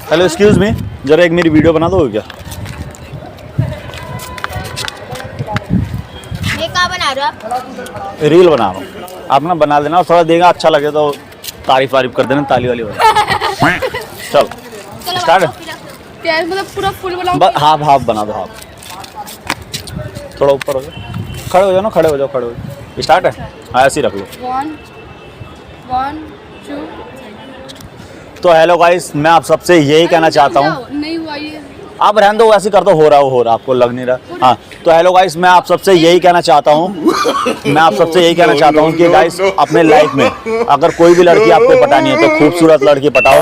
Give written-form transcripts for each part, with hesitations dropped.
Hello excuse me, जरा एक मेरी वीडियो बना दोगे क्या? ये कहाँ बना रहे हो आप? रील बना रहा हूँ, आप ना बना देना और थोड़ा देगा अच्छा लगे तो तारीफ वारीफ कर देना, ताली वाली बजा। चल स्टार्ट है। क्या मतलब पूरा फुल बनाओ? हाफ हाफ बना दो, हाफ। थोड़ा ऊपर हो जाओ, खड़े हो जाओ ना, खड़े हो जाओ। स्टार्ट है। हाँ ऐसे ही रख लो। 1 2 तो हेलो गाइस, मैं आप सबसे यही कहना चाहता हूँ, नहीं हुआ ये। आप रहने दो, वैसे कर दो, हो रहा आपको लग नहीं रहा। हाँ तो हेलो गाइस, मैं आप सबसे यही कहना चाहता हूँ कि गाइस अपने लाइफ में अगर कोई भी लड़की आपको पटानी है तो खूबसूरत लड़की पटाओ।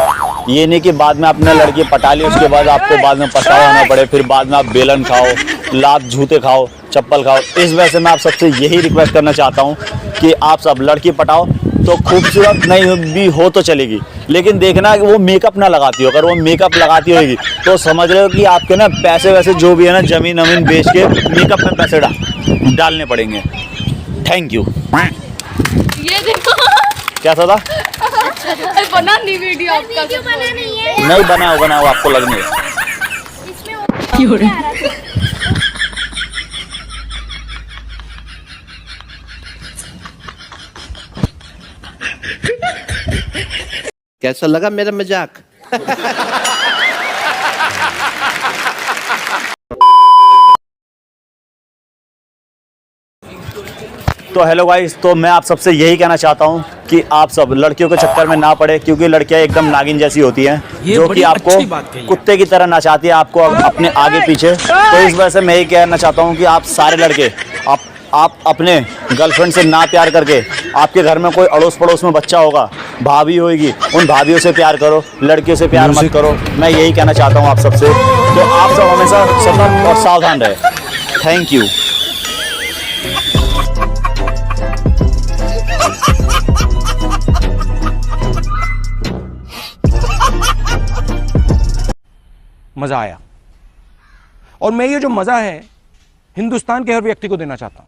ये नहीं कि बाद में आपने लड़की पटा ली उसके बाद आपको बाद में पछतावा होना पड़े, फिर बाद में आप बेलन खाओ, लात जूते खाओ, चप्पल खाओ। इस वजह से मैं आप सबसे यही रिक्वेस्ट करना चाहता हूँ कि आप सब लड़की पटाओ तो खूबसूरत नहीं भी हो तो चलेगी, लेकिन देखना कि वो मेकअप ना लगाती हो। अगर वो मेकअप लगाती होगी तो समझ रहे हो कि आपके ना पैसे वैसे जो भी है ना जमीन अमीन बेच के मेकअप में पैसे डालने पड़ेंगे। Thank you. ये देखो कैसा था? बना नहीं वीडियो आपका? क्यों बना नहीं है? नहीं बनाओ आपको लगने। कैसा लगा मेरा मजाक? तो हेलो गाइस, तो मैं आप सबसे यही कहना चाहता हूँ कि आप सब लड़कियों के चक्कर में ना पड़े, क्योंकि लड़कियाँ एकदम नागिन जैसी होती हैं जो कि आपको कुत्ते की तरह नचाती है, आपको अपने आगे पीछे। तो इस वजह से मैं यही कहना चाहता हूँ कि आप सारे लड़के आप अपने गर्लफ्रेंड से ना प्यार करके, आपके घर में कोई अड़ोस पड़ोस में बच्चा होगा, भाभी होगी, उन भाभियों से प्यार करो, लड़कियों से प्यार मत करो। मैं यही कहना चाहता हूँ आप सबसे। तो आप सब हमेशा सतर्क और सावधान रहे। Thank you. मजा आया, और मैं ये जो मजा है हिंदुस्तान के हर व्यक्ति को देना चाहता हूं।